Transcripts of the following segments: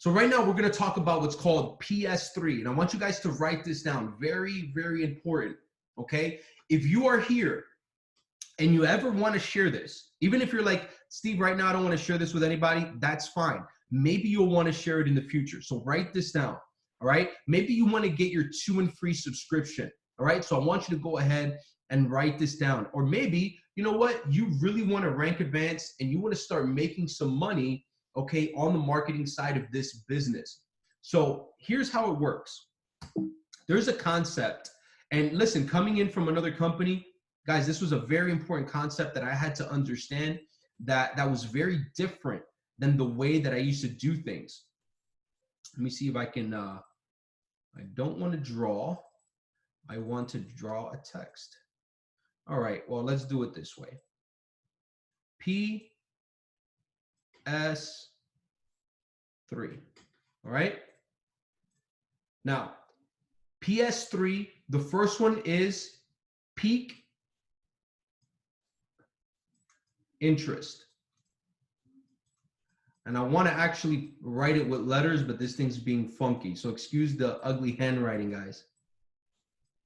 So right now we're going to talk about what's called PS3. And I want you guys to write this down. Very, very important. Okay. If you are here and you ever want to share this, even if you're like, Steve, right now I don't want to share this with anybody, that's fine. Maybe you'll want to share it in the future. So write this down. All right. Maybe you want to get your 2 and free subscription. All right. So I want you to go ahead and write this down. Or maybe, you know what, you really want to rank advance and you want to start making some money, okay, on the marketing side of this business. So here's how it works. There's a concept, and listen, coming in from another company, guys, this was a very important concept that I had to understand that was very different than the way that I used to do things. Let me see if I can, I don't want to draw. I want to draw a text. All right, well, let's do it this way. PS3, all right? Now, PS3, the first one is peak interest. And I want to actually write it with letters, but this thing's being funky. So excuse the ugly handwriting, guys.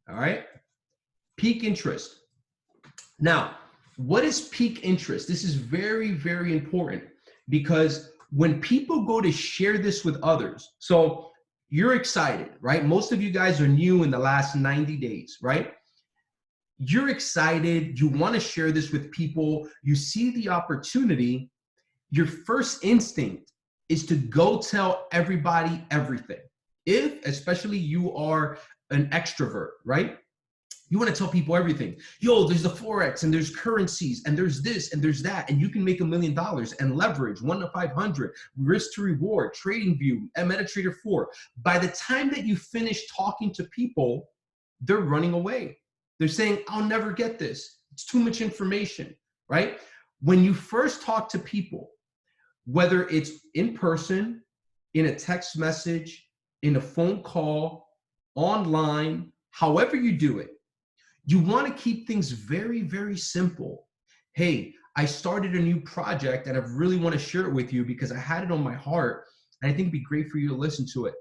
All right? Peak interest. Now, what is peak interest? This is very, very important because when people go to share this with others, so you're excited, right? Most of you guys are new in the last 90 days, right? You're excited. You want to share this with people. You see the opportunity. Your first instinct is to go tell everybody everything. If, especially you are an extrovert, right? You want to tell people everything. Yo, there's the Forex and there's currencies and there's this and there's that. And you can make $1 million and leverage 1 to 500, risk to reward, TradingView, MetaTrader 4. By the time that you finish talking to people, they're running away. They're saying, I'll never get this. It's too much information, right? When you first talk to people, whether it's in person, in a text message, in a phone call, online, however you do it, you want to keep things very, very simple. Hey, I started a new project and I really want to share it with you because I had it on my heart and I think it'd be great for you to listen to it,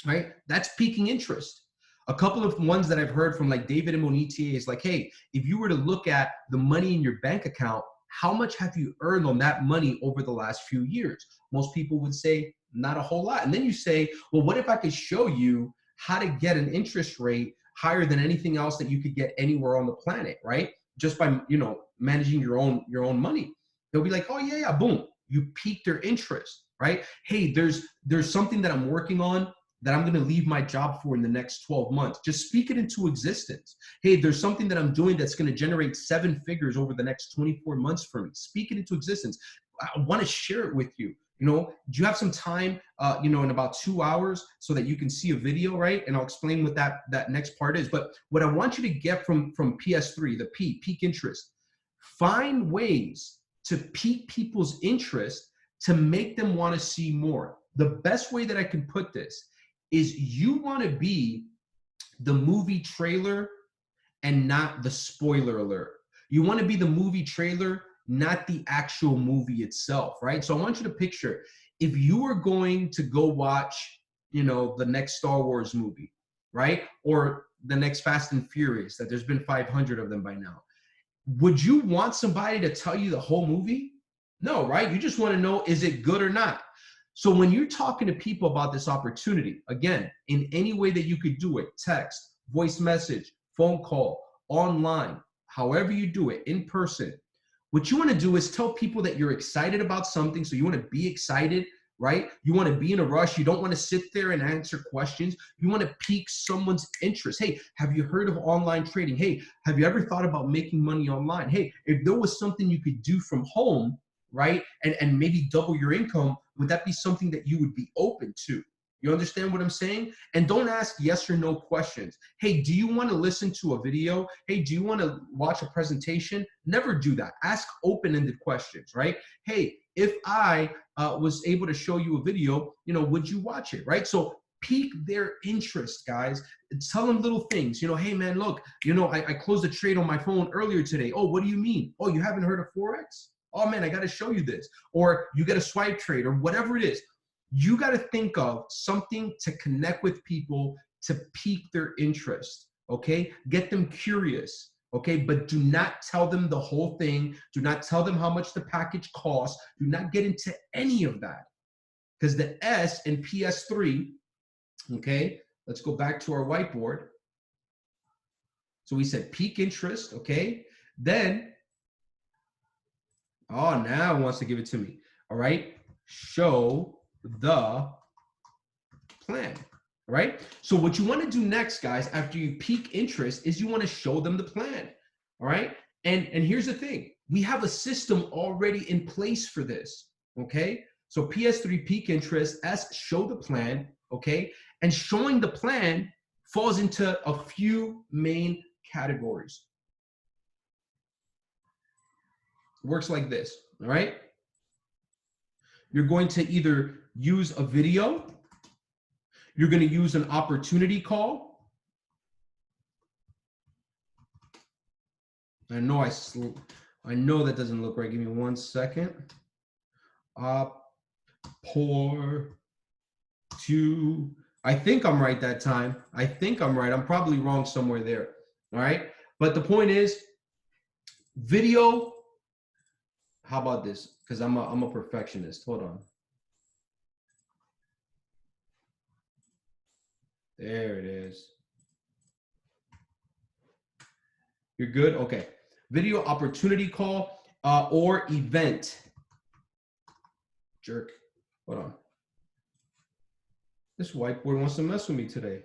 right? That's piquing interest. A couple of ones that I've heard from like David Imonitie is like, hey, if you were to look at the money in your bank account, how much have you earned on that money over the last few years? Most people would say not a whole lot. And then you say, well, what if I could show you how to get an interest rate higher than anything else that you could get anywhere on the planet, right? Just by, you know, managing your own money. They'll be like, oh yeah, boom. You piqued their interest, right? Hey, there's something that I'm working on that I'm going to leave my job for in the next 12 months. Just speak it into existence. Hey, there's something that I'm doing that's going to generate 7 figures over the next 24 months for me. Speak it into existence. I want to share it with you. You know, do you have some time, you know, in about 2 hours so that you can see a video, right? And I'll explain what that next part is. But what I want you to get from PS3, the peak interest, find ways to pique people's interest to make them want to see more. The best way that I can put this is you want to be the movie trailer and not the spoiler alert. You want to be the movie trailer, not the actual movie itself, right? So I want you to picture if you were going to go watch, you know, the next Star Wars movie, right? Or the next Fast and Furious, that there's been 500 of them by now. Would you want somebody to tell you the whole movie? No, right? You just want to know, is it good or not? So when you're talking to people about this opportunity, again, in any way that you could do it, text, voice message, phone call, online, however you do it, in person, what you want to do is tell people that you're excited about something. So you want to be excited, right? You want to be in a rush. You don't want to sit there and answer questions. You want to pique someone's interest. Hey, have you heard of online trading? Hey, have you ever thought about making money online? Hey, if there was something you could do from home, right, and maybe double your income, would that be something that you would be open to? You understand what I'm saying? And don't ask yes or no questions. Hey, do you want to listen to a video? Hey, do you want to watch a presentation? Never do that. Ask open-ended questions, right? Hey, if I was able to show you a video, you know, would you watch it, right? So pique their interest, guys. Tell them little things. You know, hey, man, look, you know, I closed a trade on my phone earlier today. Oh, what do you mean? Oh, you haven't heard of Forex? Oh, man, I got to show you this. Or you get a swipe trade or whatever it is. You got to think of something to connect with people, to pique their interest, okay? Get them curious, okay? But do not tell them the whole thing. Do not tell them how much the package costs. Do not get into any of that. Because the S in PS3, okay? Let's go back to our whiteboard. So we said pique interest, okay? Then, oh, now it wants to give it to me, all right? Show the plan, all right? So what you want to do next, guys, after you pique interest is you want to show them the plan, all right? And here's the thing. We have a system already in place for this, okay? So PS3, pique interest, S, show the plan, okay? And showing the plan falls into a few main categories. It works like this, all right? You're going to either use a video, you're going to use an opportunity call. I know that doesn't look right. Give me 1 second. I think I'm right that time. I think I'm right. I'm probably wrong somewhere there. All right. But the point is, video. How about this? Because I'm a perfectionist. Hold on. There it is. You're good? Okay. Video opportunity call or event. Jerk. Hold on. This whiteboard wants to mess with me today.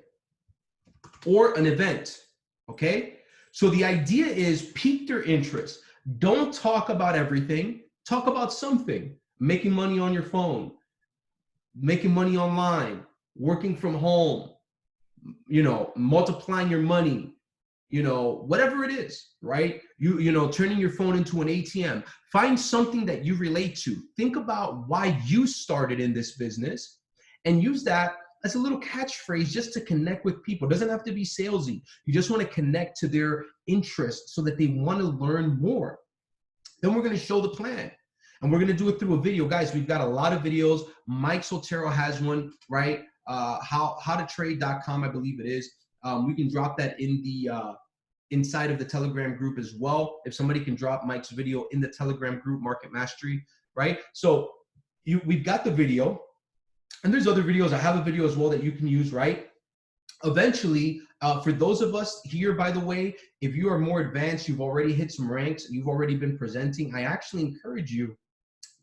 Or an event. Okay? So the idea is pique their interest. Don't talk about everything. Talk about something. Making money on your phone. Making money online. Working from home. You know, multiplying your money. You know, whatever it is, right? You know, turning your phone into an ATM. Find something that you relate to. Think about why you started in this business and use that as a little catchphrase just to connect with people. It doesn't have to be salesy. You just want to connect to their interests so that they want to learn more. Then we're going to show the plan. And we're going to do it through a video. Guys, we've got a lot of videos. Mike Soltero has one, right? Howtotrade.com, I believe it is. We can drop that in the inside of the Telegram group as well. If somebody can drop Mike's video in the Telegram group, Market Mastery, right? So we've got the video, and there's other videos. I have a video as well that you can use, right? Eventually, for those of us here, by the way, if you are more advanced, you've already hit some ranks, you've already been presenting, I actually encourage you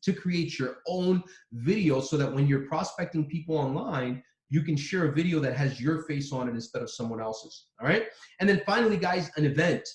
to create your own video so that when you're prospecting people online, you can share a video that has your face on it instead of someone else's, all right? And then finally, guys, an event.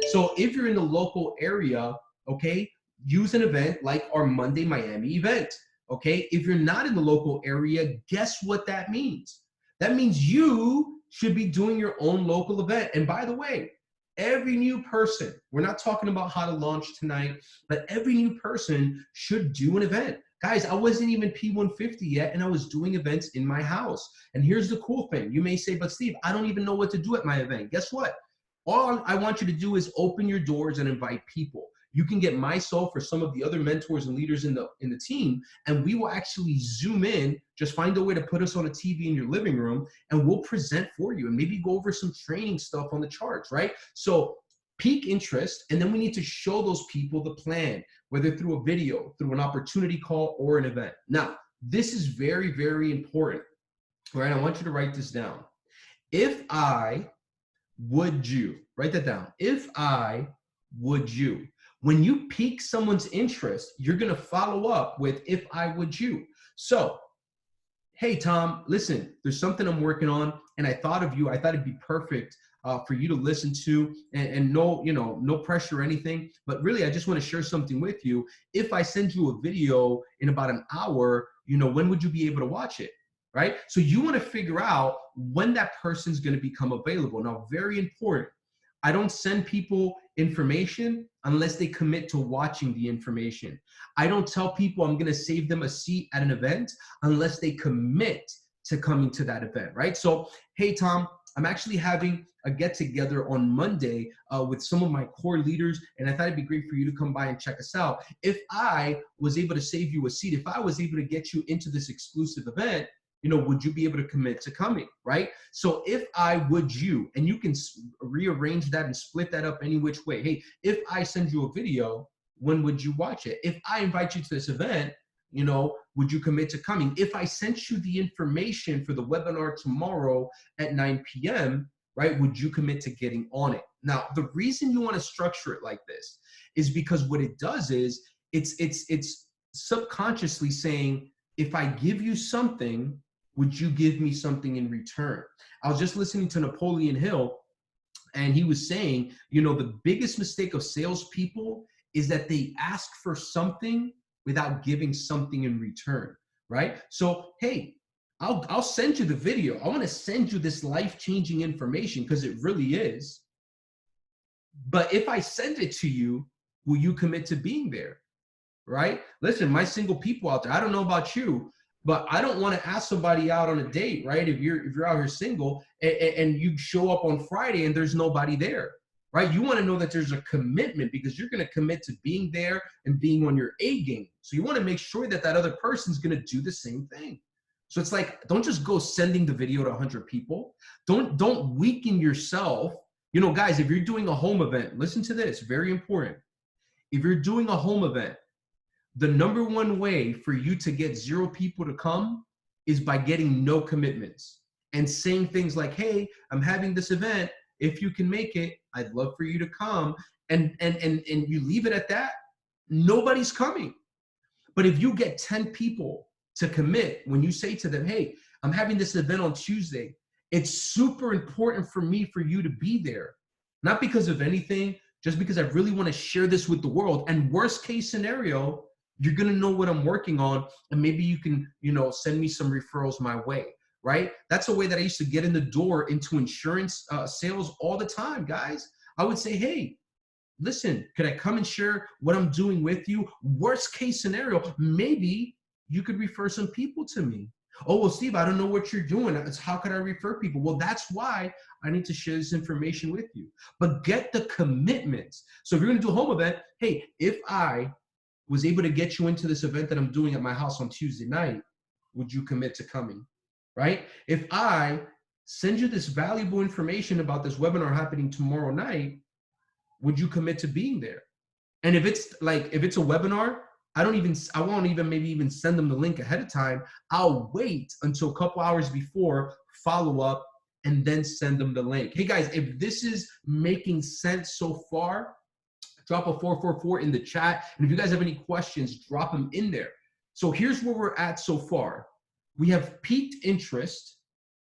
So if you're in the local area, okay, use an event like our Monday Miami event, okay? If you're not in the local area, guess what that means? That means you should be doing your own local event. And by the way, every new person, we're not talking about how to launch tonight, but every new person should do an event. Guys, I wasn't even P150 yet, and I was doing events in my house. And here's the cool thing. You may say, but Steve, I don't even know what to do at my event. Guess what? All I want you to do is open your doors and invite people. You can get myself or some of the other mentors and leaders in the team, and we will actually zoom in, just find a way to put us on a TV in your living room, and we'll present for you and maybe go over some training stuff on the charts, right? So pique interest, and then we need to show those people the plan, whether through a video, through an opportunity call, or an event. Now, this is very, very important, right? I want you to write this down. If I would you, write that down. If I would you. When you pique someone's interest, you're going to follow up with if I would you. So, hey, Tom, listen, there's something I'm working on, and I thought of you. I thought it'd be perfect for you to listen to, and no, no pressure or anything. But really, I just want to share something with you. If I send you a video in about an hour, when would you be able to watch it? Right? So you want to figure out when that person's going to become available. Now, very important. I don't send people information unless they commit to watching the information. I don't tell people I'm going to save them a seat at an event unless they commit to coming to that event, right? So, hey, Tom, I'm actually having a get together on Monday with some of my core leaders, and I thought it'd be great for you to come by and check us out. If I was able to save you a seat, if I was able to get you into this exclusive event, would you be able to commit to coming, right? So if I would you, and you can rearrange that and split that up any which way. Hey, if I send you a video, when would you watch it? If I invite you to this event, would you commit to coming? If I sent you the information for the webinar tomorrow at 9 p.m., right, would you commit to getting on it? Now, the reason you want to structure it like this is because what it does is it's subconsciously saying, if I give you something, would you give me something in return? I was just listening to Napoleon Hill, and he was saying, the biggest mistake of salespeople is that they ask for something without giving something in return, right? So, hey, I'll send you the video. I want to send you this life-changing information because it really is. But if I send it to you, will you commit to being there, right? Listen, my single people out there, I don't know about you, but I don't want to ask somebody out on a date, right? If you're out here single and you show up on Friday and there's nobody there, right? You want to know that there's a commitment because you're going to commit to being there and being on your A game. So you want to make sure that that other person's going to do the same thing. So it's like, don't just go sending the video to 100 people. Don't weaken yourself. Guys, if you're doing a home event, listen to this, very important. If you're doing a home event, the number one way for you to get 0 people to come is by getting no commitments and saying things like, hey, I'm having this event. If you can make it, I'd love for you to come. And you leave it at that, nobody's coming. But if you get 10 people to commit, when you say to them, hey, I'm having this event on Tuesday, it's super important for me for you to be there. Not because of anything, just because I really want to share this with the world. And worst case scenario, you're going to know what I'm working on, and maybe you can, send me some referrals my way, right? That's a way that I used to get in the door into insurance sales all the time, guys. I would say, hey, listen, could I come and share what I'm doing with you? Worst case scenario, maybe you could refer some people to me. Oh, well, Steve, I don't know what you're doing. How could I refer people? Well, that's why I need to share this information with you. But get the commitments. So if you're going to do a home event, hey, if I was able to get you into this event that I'm doing at my house on Tuesday night, would you commit to coming, right? If I send you this valuable information about this webinar happening tomorrow night, would you commit to being there? And if it's a webinar, I won't even maybe even send them the link ahead of time. I'll wait until a couple hours before, follow up, and then send them the link. Hey guys, if this is making sense so far, drop a 444 in the chat. And if you guys have any questions, drop them in there. So here's where we're at so far. We have piqued interest.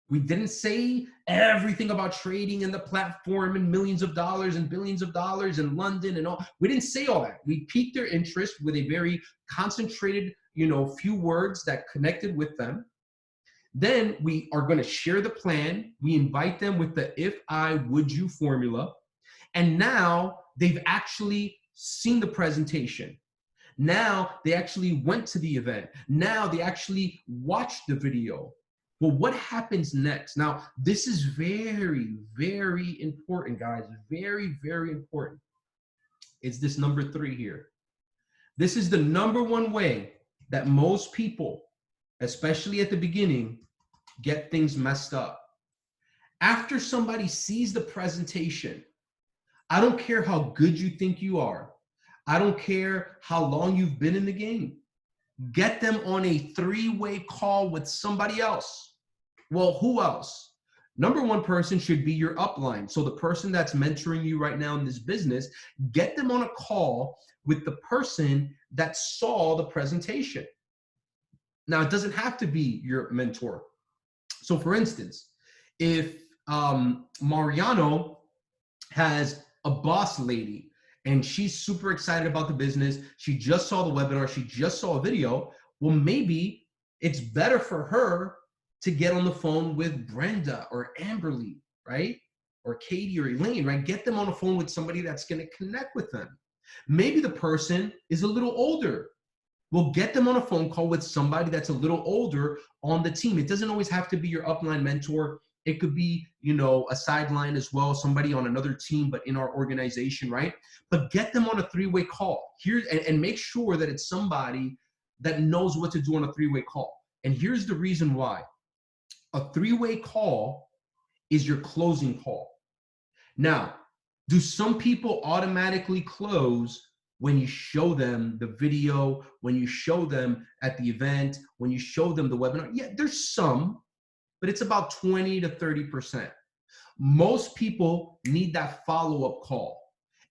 We didn't say everything about trading and the platform and millions of dollars and billions of dollars in London and all. We didn't say all that. We piqued their interest with a very concentrated, few words that connected with them. Then we are going to share the plan. We invite them with the if I would you formula. And now they've actually seen the presentation. Now they actually went to the event. Now they actually watched the video. Well, what happens next? Now, this is very, very important, guys. Very, very important. It's this number 3 here. This is the number one way that most people, especially at the beginning, get things messed up. After somebody sees the presentation, I don't care how good you think you are. I don't care how long you've been in the game. Get them on a 3-way call with somebody else. Well, who else? Number one person should be your upline. So the person that's mentoring you right now in this business, get them on a call with the person that saw the presentation. Now, it doesn't have to be your mentor. So for instance, if Mariano has a boss lady and she's super excited about the business, she just saw the webinar, she just saw a video, well, maybe it's better for her to get on the phone with Brenda or Amberly, right? Or Katie or Elaine, right? Get them on the phone with somebody that's going to connect with them. Maybe the person is a little older. We'll get them on a phone call with somebody that's a little older on the team. It doesn't always have to be your upline mentor. It could be, you know, a sideline as well, somebody on another team, but in our organization, right? But get them on a three-way call here, and make sure that it's somebody that knows what to do on a three-way call. And here's the reason why. A three-way call is your closing call. Now, do some people automatically close when you show them the video, when you show them at the event, when you show them the webinar? Yeah, there's some, but it's about 20 to 30%. Most people need that follow-up call.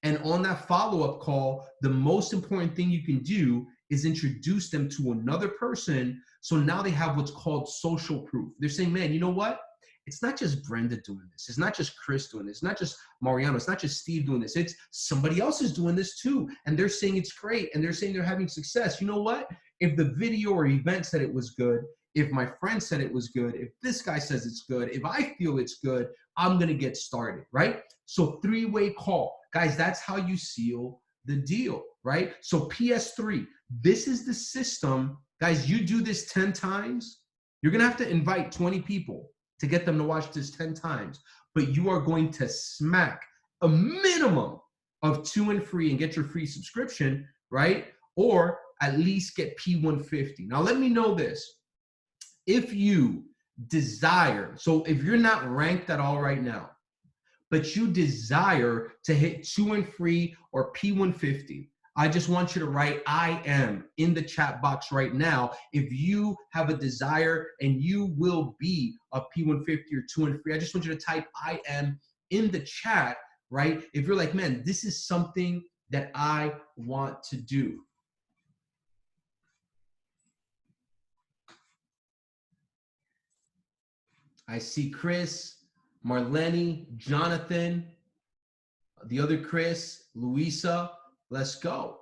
And on that follow-up call, the most important thing you can do is introduce them to another person. So now they have what's called social proof. They're saying, man, you know what? It's not just Brenda doing this. It's not just Chris doing this. It's not just Mariano. It's not just Steve doing this. It's somebody else is doing this too. And they're saying it's great. And they're saying they're having success. You know what? If the video or event said it was good, if my friend said it was good, if this guy says it's good, if I feel it's good, I'm going to get started, right? So three-way call. Guys, that's how you seal the deal, right? So PS3, this is the system. Guys, you do this 10 times, you're going to have to invite 20 people to get them to watch this 10 times, but you are going to smack a minimum of 2 and free and get your free subscription, right? Or at least get P150. Now, let me know this. If you desire, so if you're not ranked at all right now, but you desire to hit 2 and free or P150, I just want you to write I am in the chat box right now. If you have a desire and you will be a P150 or 2 and free, I just want you to type I am in the chat, right? If you're like, man, this is something that I want to do. I see Chris, Marlene, Jonathan, the other Chris, Luisa. Let's go.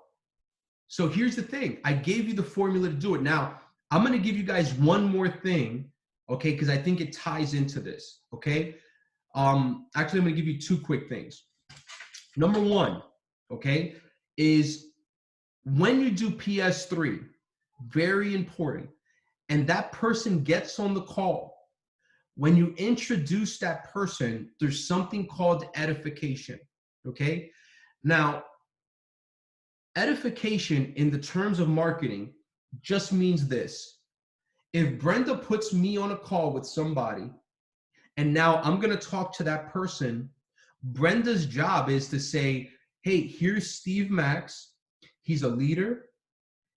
So here's the thing. I gave you the formula to do it. Now, I'm going to give you guys one more thing, okay, because I think it ties into this, okay? Actually, I'm going to give you 2 quick things. Number 1, okay, is when you do PS3, very important, and that person gets on the call, when you introduce that person, there's something called edification, okay? Now, edification in the terms of marketing just means this. If Brenda puts me on a call with somebody, and now I'm going to talk to that person, Brenda's job is to say, hey, here's Steve Max. He's a leader.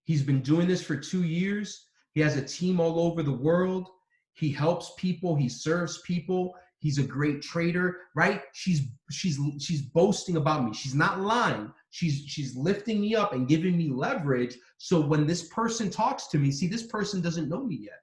He's been doing this for 2 years. He has a team all over the world. He helps people. He serves people. He's a great trader, right? She's boasting about me. She's not lying. She's lifting me up and giving me leverage. So when this person talks to me, see, this person doesn't know me yet.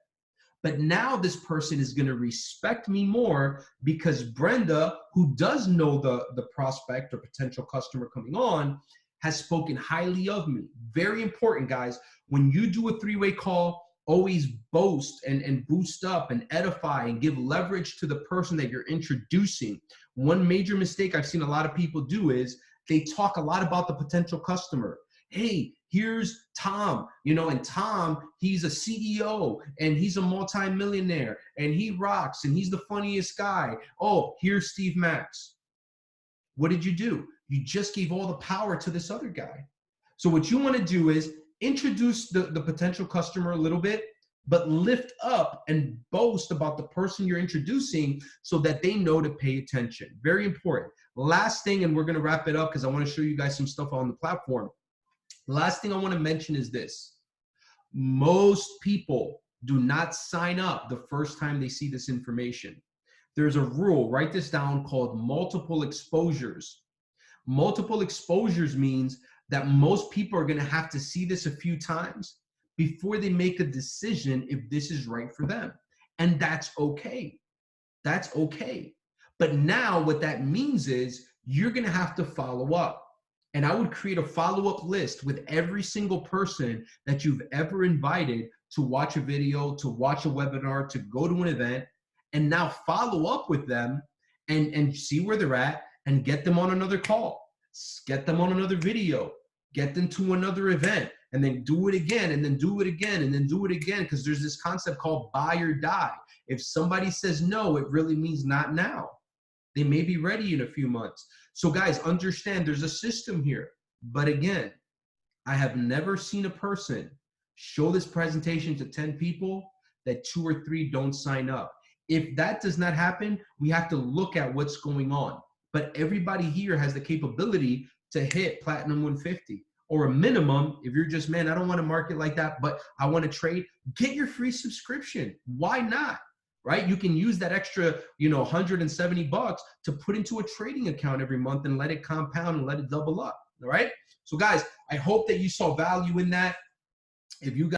But now this person is going to respect me more because Brenda, who does know the prospect or potential customer coming on, has spoken highly of me. Very important, guys. When you do a 3-way call, always boast and boost up and edify and give leverage to the person that you're introducing. One major mistake I've seen a lot of people do is they talk a lot about the potential customer. Hey, here's Tom, you know, and Tom, he's a CEO and he's a multi-millionaire and he rocks and he's the funniest guy. Oh, here's Steve Max. What did you do? You just gave all the power to this other guy. So what you want to do is introduce the potential customer a little bit, but lift up and boast about the person you're introducing so that they know to pay attention. Very important. Last thing, and we're going to wrap it up because I want to show you guys some stuff on the platform. Last thing I want to mention is this. Most people do not sign up the first time they see this information. There's a rule, write this down, called multiple exposures. Multiple exposures means that most people are going to have to see this a few times before they make a decision if this is right for them. And that's okay. That's okay. But now what that means is you're going to have to follow up. And I would create a follow-up list with every single person that you've ever invited to watch a video, to watch a webinar, to go to an event, and now follow up with them and see where they're at and get them on another call, get them on another video, get them to another event, and then do it again, and then do it again, and then do it again, because there's this concept called buy or die. If somebody says no, it really means not now. They may be ready in a few months. So guys, understand there's a system here. But again, I have never seen a person show this presentation to 10 people that 2 or 3 don't sign up. If that does not happen, we have to look at what's going on. But everybody here has the capability to hit Platinum 150, or a minimum. If you're just, man, I don't want to market like that, but I want to trade, get your free subscription. Why not? Right? You can use that extra, $170 to put into a trading account every month and let it compound and let it double up. All right. So guys, I hope that you saw value in that. If you guys